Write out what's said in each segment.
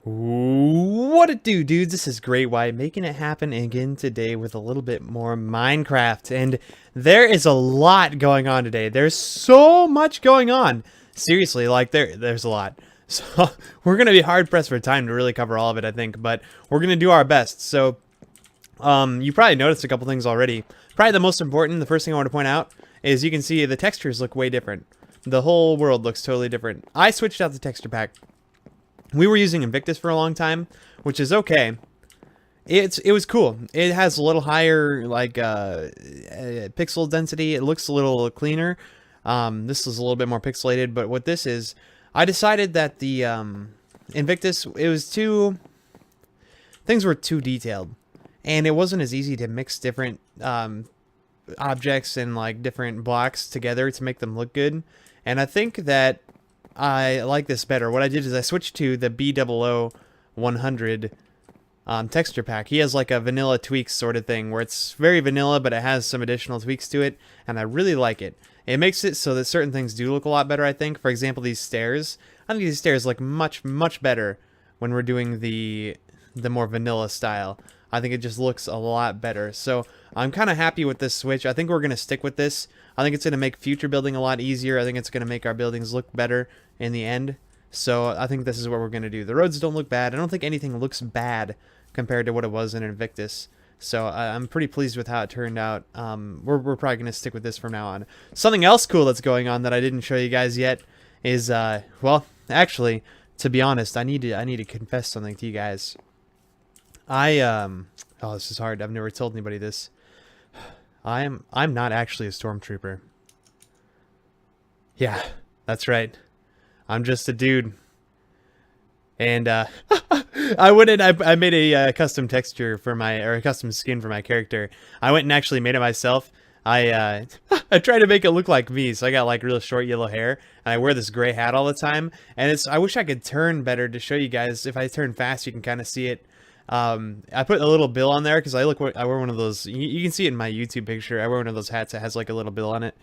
What it do, dudes? This is Great White making it happen again today with a little bit more Minecraft. And there is a lot going on today. There's so much going on. Seriously, like there's a lot. So we're gonna be hard pressed for time to really cover all of it, I think, but we're gonna do our best. So you probably noticed a couple things already. Probably the most important, the first thing I want to point out is you can see the textures look way different. The whole world looks totally different. I switched out the texture pack. We were using Invictus for a long time, which is okay. It was cool. It has a little higher pixel density. It looks a little cleaner. This is a little bit more pixelated, but what this is, I decided that the Invictus, things were too detailed, and it wasn't as easy to mix different objects and like different blocks together to make them look good. And I think that I like this better. What I did is I switched to the B00 texture pack. He has like a vanilla tweaks sort of thing where it's very vanilla, but it has some additional tweaks to it, and I really like it. It makes it so that certain things do look a lot better, I think. For example, these stairs. I think these stairs look much better when we're doing the more vanilla style. I think it just looks a lot better. So I'm kind of happy with this switch. I think we're going to stick with this. I think it's going to make future building a lot easier. I think it's going to make our buildings look better in the end. So I think this is what we're going to do. The roads don't look bad. I don't think anything looks bad compared to what it was in Invictus. So I'm pretty pleased with how it turned out. We're probably going to stick with this from now on. Something else cool that's going on that I didn't show you guys yet is, well, actually, to be honest, I need to confess something to you guys. Oh, this is hard. I've never told anybody this. I'm not actually a stormtrooper. Yeah, that's right. I'm just a dude. And I made a custom texture for a custom skin for my character. I went and actually made it myself. I I tried to make it look like me, so I got like real short yellow hair, and I wear this gray hat all the time. And I wish I could turn better to show you guys. If I turn fast, you can kind of see it. I put a little bill on there because I wear one of those. You can see it in my YouTube picture. I wear one of those hats that has like a little bill on it,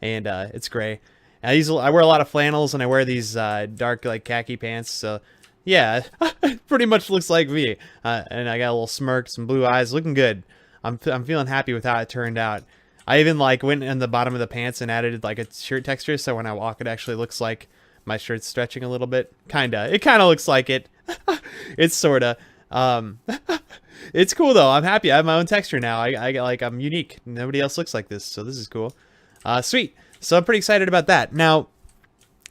and it's gray. I wear a lot of flannels, and I wear these dark like khaki pants. So yeah, it pretty much looks like me. And I got a little smirk, some blue eyes, looking good. I'm feeling happy with how it turned out. I even like went in the bottom of the pants and added like a shirt texture, so when I walk, it actually looks like my shirt's stretching a little bit. It kind of looks like it. It's sorta. It's cool though. I'm happy. I have my own texture now. I'm unique. Nobody else looks like this, so this is cool. Sweet. So I'm pretty excited about that. Now,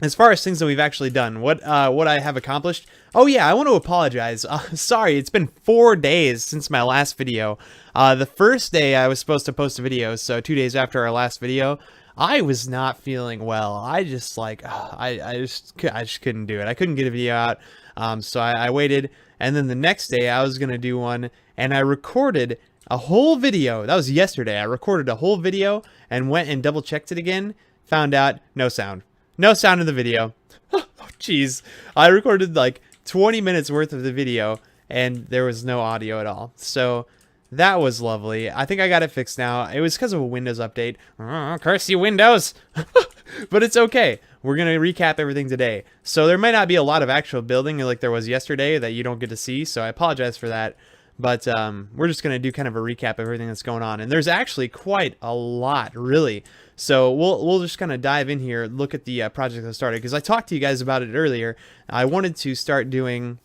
as far as things that we've actually done, what I have accomplished. Oh yeah, I want to apologize. Sorry, it's been 4 days since my last video. The first day I was supposed to post a video, so 2 days after our last video, I was not feeling well. I just like I just couldn't do it. I couldn't get a video out. So I waited, and then the next day I was gonna do one, and I recorded a whole video. That was yesterday. I recorded a whole video and went and double checked it again. Found out no sound. No sound in the video. Oh, jeez. I recorded like 20 minutes worth of the video and there was no audio at all. So that was lovely. I think I got it fixed now. It was because of a Windows update. Curse you, Windows! But it's okay. We're going to recap everything today. So there might not be a lot of actual building like there was yesterday that you don't get to see. So I apologize for that. But we're just going to do kind of a recap of everything that's going on. And there's actually quite a lot, really. So we'll just kind of dive in here, look at the project I started. Because I talked to you guys about it earlier. I wanted to start doing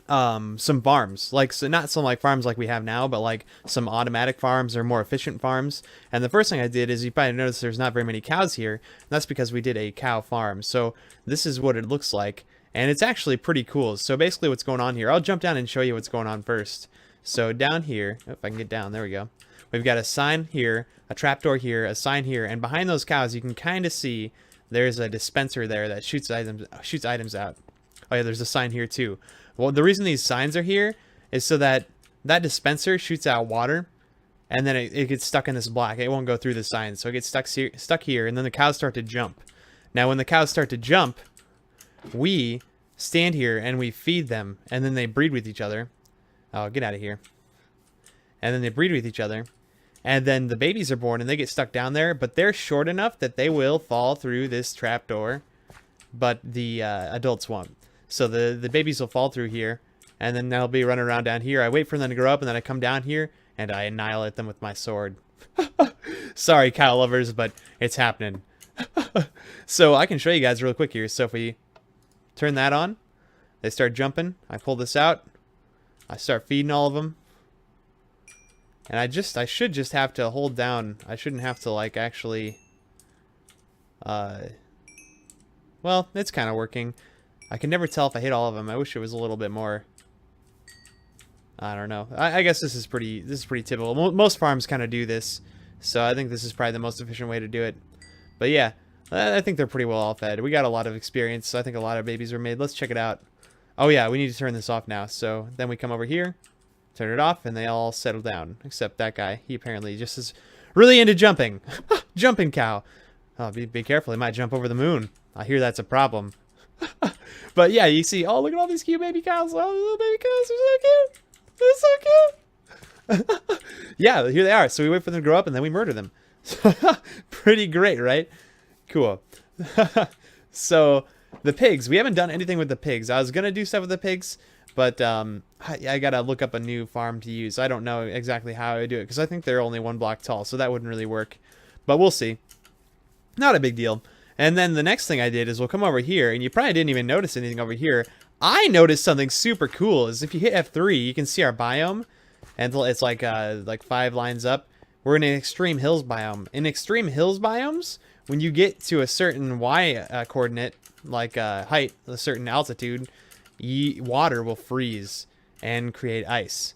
some farms. So not some like farms like we have now, but like some automatic farms or more efficient farms. And the first thing I did is you probably noticed there's not very many cows here. And that's because we did a cow farm. So this is what it looks like. And it's actually pretty cool. So basically what's going on here, I'll jump down and show you what's going on first. So down here, if I can get down, there we go. We've got a sign here, a trapdoor here, a sign here, and behind those cows you can kind of see there's a dispenser there that shoots items out. Oh yeah, there's a sign here too. Well, the reason these signs are here is so that dispenser shoots out water, and then it gets stuck in this block. It won't go through the sign, so it gets stuck here, and then the cows start to jump. Now when the cows start to jump, we stand here and we feed them, and then they breed with each other. Oh, get out of here. And then they breed with each other, and then the babies are born and they get stuck down there, but they're short enough that they will fall through this trapdoor, but the adults won't. So the babies will fall through here, and then they'll be running around down here. I wait for them to grow up, and then I come down here, and I annihilate them with my sword. Sorry, cow lovers, but it's happening. So I can show you guys real quick here. So if we turn that on, they start jumping. I pull this out. I start feeding all of them. And I should just have to hold down. I shouldn't have to, like, actually... well, it's kind of working. I can never tell if I hit all of them. I wish it was a little bit more... I don't know. I guess this is pretty typical. Most farms kind of do this. So I think this is probably the most efficient way to do it. But yeah, I think they're pretty well all fed. We got a lot of experience. So I think a lot of babies were made. Let's check it out. Oh yeah, we need to turn this off now. So then we come over here, turn it off, and they all settle down. Except that guy. He apparently just is really into jumping. Jumping cow. Oh, be careful. He might jump over the moon. I hear that's a problem. But yeah, you see, oh, look at all these cute baby cows. Oh, little baby cows are so cute. They're so cute. Yeah, here they are. So we wait for them to grow up, and then we murder them. Pretty great, right? Cool. So the pigs, we haven't done anything with the pigs. I was gonna do stuff with the pigs, but I gotta look up a new farm to use. I don't know exactly how I do it, because I think they're only 1 block tall, so that wouldn't really work, but we'll see. Not a big deal. And then the next thing I did is we'll come over here, and you probably didn't even notice anything over here. I noticed something super cool. Is if you hit F3, you can see our biome, and it's like 5 lines up. We're in an extreme hills biome. In extreme hills biomes, when you get to a certain y coordinate, like height, a certain altitude, water will freeze and create ice,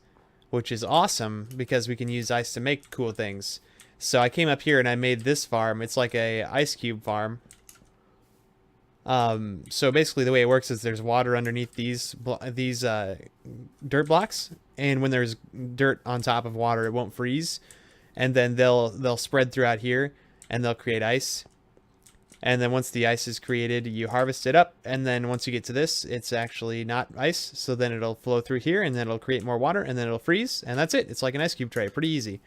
which is awesome because we can use ice to make cool things. So I came up here and I made this farm. It's like a ice cube farm. So basically the way it works is there's water underneath these dirt blocks, and when there's dirt on top of water, it won't freeze, and then they'll spread throughout here, and they'll create ice. And then once the ice is created, you harvest it up, and then once you get to this, it's actually not ice, so then it'll flow through here, and then it'll create more water, and then it'll freeze, and that's it. It's like an ice cube tray, pretty easy.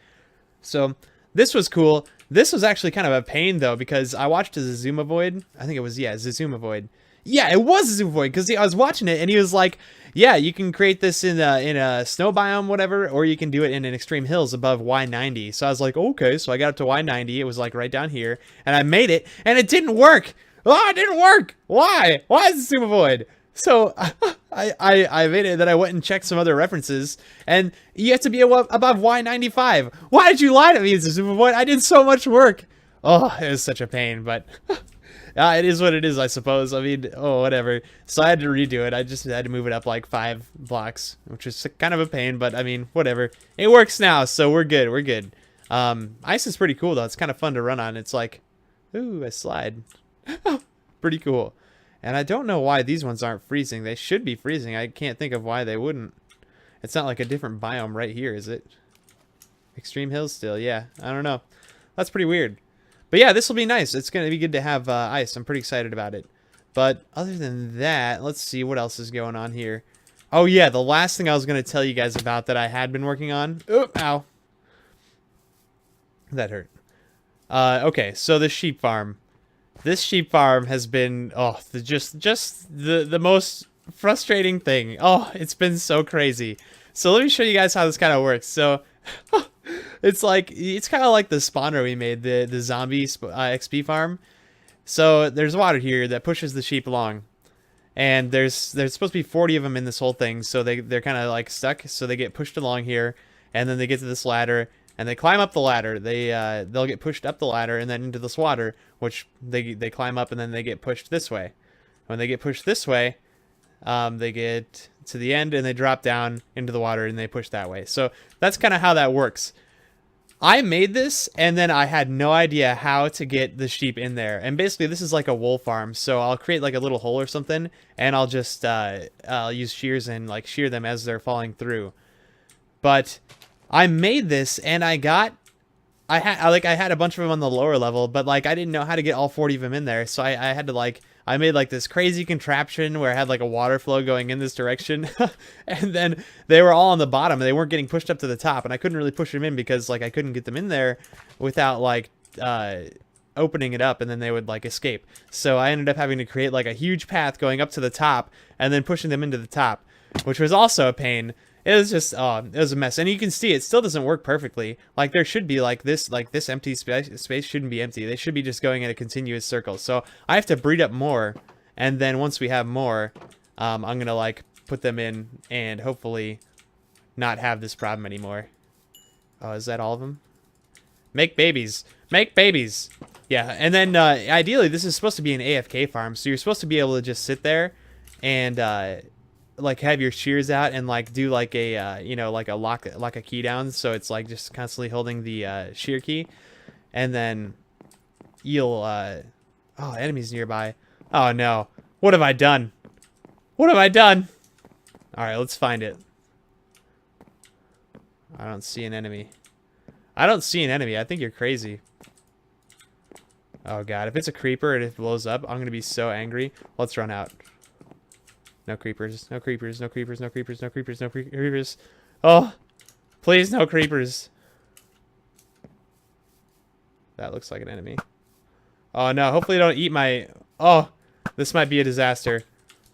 So this was cool. This was actually kind of a pain, though, because I watched a Zazumavoid. I think it was, yeah, Zazumavoid. Yeah, it was Zazumavoid, because I was watching it, and he was like, yeah, you can create this in a snow biome, whatever, or you can do it in an extreme hills above Y90. So I was like, okay, so I got up to Y90. It was like right down here, and I made it, and it didn't work. Oh, it didn't work. Why? Why is Zazumavoid? So I made it, then I went and checked some other references, and you have to be above Y95. Why did you lie to me, Zazumavoid? I did so much work. Oh, it was such a pain, but it is what it is, I suppose. I mean, oh, whatever. So I had to redo it. I just had to move it up like 5 blocks, which is kind of a pain, but I mean, whatever. It works now, so we're good. We're good. Ice is pretty cool, though. It's kind of fun to run on. It's like, ooh, a slide. Pretty cool. And I don't know why these ones aren't freezing. They should be freezing. I can't think of why they wouldn't. It's not like a different biome right here, is it? Extreme hills still, yeah. I don't know. That's pretty weird. But yeah, this will be nice. It's going to be good to have ice. I'm pretty excited about it. But other than that, let's see what else is going on here. Oh yeah, the last thing I was going to tell you guys about that I had been working on. Oh, ow. That hurt. Okay, so the sheep farm. This sheep farm has been, just the most frustrating thing. Oh, it's been so crazy. So let me show you guys how this kind of works. So it's kind of like the spawner we made, the zombie XP farm. So there's water here that pushes the sheep along, and there's supposed to be 40 of them in this whole thing. So they're kind of like stuck. So they get pushed along here, and then they get to this ladder. And they climb up the ladder. They'll get pushed up the ladder and then into this water, which they climb up and then they get pushed this way. When they get pushed this way, they get to the end and they drop down into the water and they push that way. So that's kind of how that works. I made this and then I had no idea how to get the sheep in there. And basically this is like a wool farm. So I'll create like a little hole or something, and I'll just I'll use shears and like shear them as they're falling through. But I made this and I had a bunch of them on the lower level, but like I didn't know how to get all 40 of them in there. So I had to I made like this crazy contraption where I had like a water flow going in this direction. And then they were all on the bottom and they weren't getting pushed up to the top, and I couldn't really push them in because like I couldn't get them in there without like, oh opening it up, and then they would like escape. So I ended up having to create like a huge path going up to the top and then pushing them into the top, which was also a pain. It was just, it was a mess. And you can see it still doesn't work perfectly. Like there should be like this empty space shouldn't be empty. They should be just going in a continuous circle. So I have to breed up more. And then once we have more, I'm going to like put them in and hopefully not have this problem anymore. Oh, is that all of them? Make babies. Make babies. Yeah. And then ideally this is supposed to be an AFK farm. So you're supposed to be able to just sit there and, like have your shears out and like do like a you know, like a key down, so it's like just constantly holding the shear key, and then you'll oh, enemies nearby. Oh no, what have I done? What have I done? All right, let's find it. I don't see an enemy. I don't see an enemy. I think you're crazy. Oh god, if it's a creeper and it blows up, I'm gonna be so angry. Let's run out. No creepers, no creepers, no creepers, no creepers, no creepers, no creepers. Oh, please, no creepers. That looks like an enemy. Oh no, hopefully don't eat my... Oh, this might be a disaster.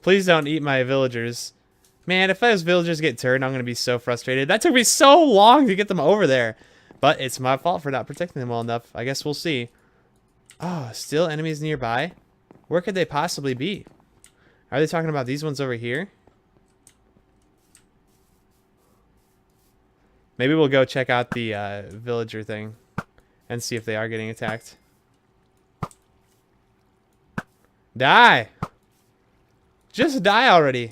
Please don't eat my villagers. Man, if those villagers get turned, I'm going to be so frustrated. That took me so long to get them over there. But it's my fault for not protecting them well enough. I guess we'll see. Oh, still enemies nearby? Where could they possibly be? Are they talking about these ones over here? Maybe we'll go check out the villager thing and see if they are getting attacked. Die! Just die already.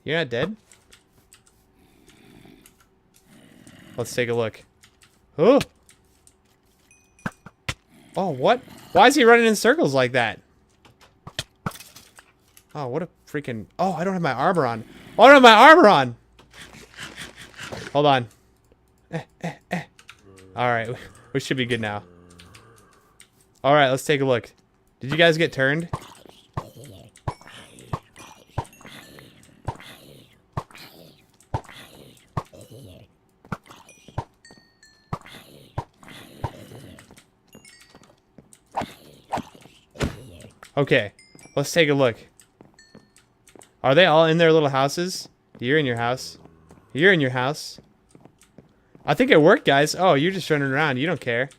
You're not dead? Let's take a look. Oh! Oh, what? Why is he running in circles like that? Oh, what a freaking... Oh, I don't have my armor on. Oh, I don't have my armor on! Hold on. Alright, we should be good now. Alright, let's take a look. Did you guys get turned? Okay, let's take a look. Are they all in their little houses? You're in your house. You're in your house. I think it worked, guys. Oh, you're just running around. You don't care.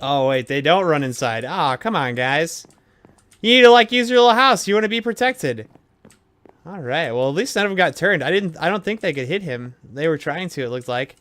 Oh, wait. They don't run inside. Ah, oh, come on, guys. You need to, like, use your little house. You want to be protected. All right. Well, at least none of them got turned. I don't think they could hit him. They were trying to, it looked like.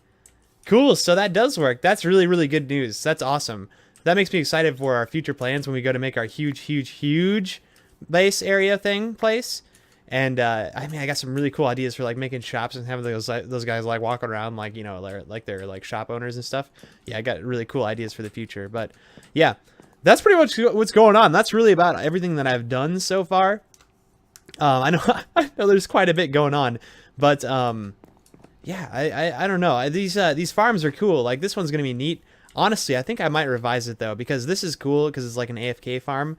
Cool. So that does work. That's really, really good news. That's awesome. That makes me excited for our future plans when we go to make our huge base area place. And I mean, I got some really cool ideas for like making shops and having those guys like walking around like, you know, they're like shop owners and stuff. Yeah, I got really cool ideas for the future. But yeah, that's pretty much what's going on. That's really about everything that I've done so far. I know there's quite a bit going on, but yeah, I don't know. These farms are cool. Like this one's gonna be neat. Honestly, I think I might revise it though, because this is cool because it's like an AFK farm.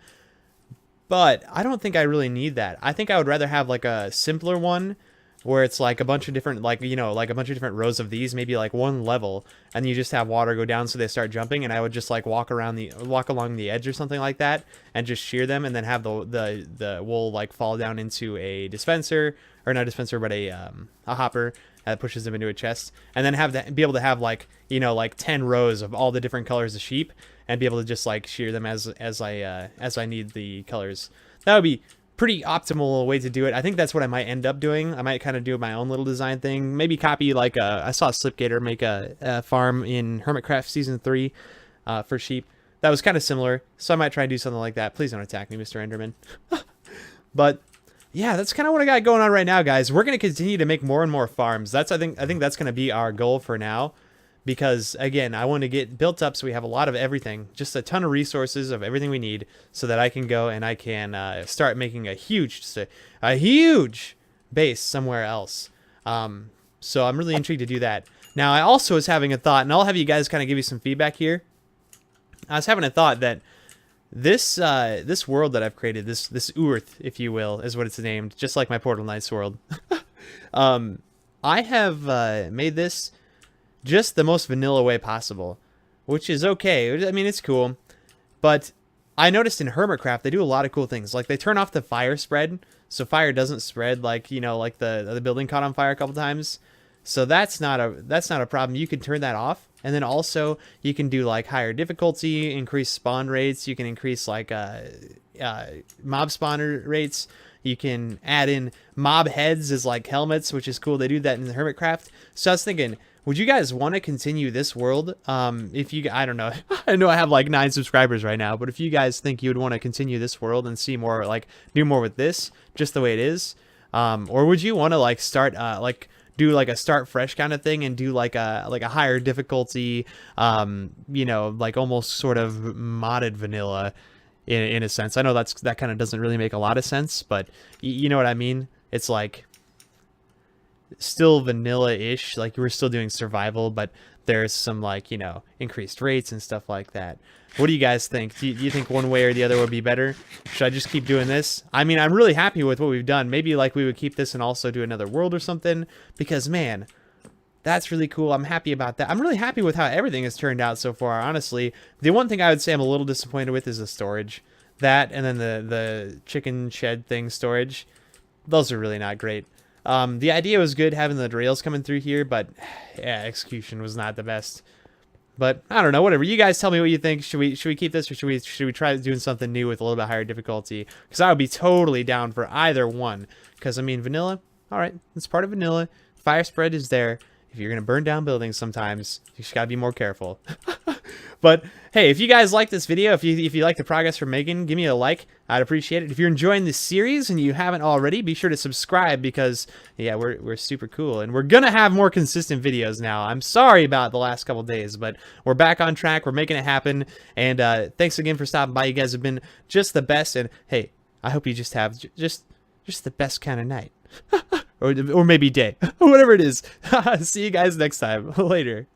But I don't think I really need that. I think I would rather have like a simpler one where it's like a bunch of different, like, you know, like a bunch of different rows of these, maybe like one level, and you just have water go down so they start jumping, and I would just like walk along the edge or something like that and just shear them, and then have the wool like fall down into a dispenser, or not a dispenser, but a hopper that pushes them into a chest, and then be able to have like, you know, like 10 rows of all the different colors of sheep, and be able to just like shear them as I need the colors. That would be pretty optimal way to do it. I think that's what I might end up doing. I might kind of do my own little design thing. Maybe copy like I saw Slipgator make a farm in Hermitcraft Season 3 for sheep. That was kind of similar, so I might try and do something like that. Please don't attack me, Mr. Enderman. But yeah, that's kind of what I got going on right now, guys. We're going to continue to make more and more farms. I think that's going to be our goal for now. Because, again, I want to get built up so we have a lot of everything. Just a ton of resources of everything we need so that I can go and I can start making a huge base somewhere else. So I'm really intrigued to do that. Now, I also was having a thought, and I'll have you guys kind of give you some feedback here. I was having a thought that this world that I've created, this Earth, if you will, is what it's named, just like my Portal Knights world. I have made this just the most vanilla way possible, which is okay. I mean, it's cool, but I noticed in Hermitcraft they do a lot of cool things. Like they turn off the fire spread, so fire doesn't spread like, you know, like the building caught on fire a couple times. So that's not a problem. You can turn that off, and then also you can do like higher difficulty, increase spawn rates. You can increase like mob spawner rates. You can add in mob heads as like helmets, which is cool. They do that in the Hermitcraft. So I was thinking, would you guys want to continue this world? If you, I don't know, I know I have like 9 subscribers right now, but if you guys think you would want to continue this world and see more, like do more with this, just the way it is, or would you want to like start, like do like a start fresh kind of thing and do like a higher difficulty, you know, like almost sort of modded vanilla, in a sense. I know that kind of doesn't really make a lot of sense, but you know what I mean. It's like still vanilla-ish, like we're still doing survival, but there's some like, you know, increased rates and stuff like that. What do you guys think? Do you think one way or the other would be better? Should I just keep doing this? I mean, I'm really happy with what we've done. Maybe like we would keep this and also do another world or something, because man, that's really cool. I'm happy about that. I'm really happy with how everything has turned out so far, honestly. The one thing I would say I'm a little disappointed with is the storage. That and then the chicken shed thing storage. Those are really not great. The idea was good having the rails coming through here, but yeah, execution was not the best. But I don't know, whatever. You guys tell me what you think. Should we keep this, or should we try doing something new with a little bit higher difficulty? Because I would be totally down for either one. Because I mean, vanilla, all right, it's part of vanilla. Fire spread is there. If you're gonna burn down buildings, sometimes you just gotta be more careful. But hey, if you guys like this video, if you like the progress we're making, give me a like. I'd appreciate it. If you're enjoying this series and you haven't already, be sure to subscribe, because yeah, we're super cool, and we're gonna have more consistent videos now. I'm sorry about the last couple days, but we're back on track. We're making it happen. And thanks again for stopping by. You guys have been just the best. And hey, I hope you just have just the best kind of night. Or maybe day. Whatever it is. See you guys next time. Later.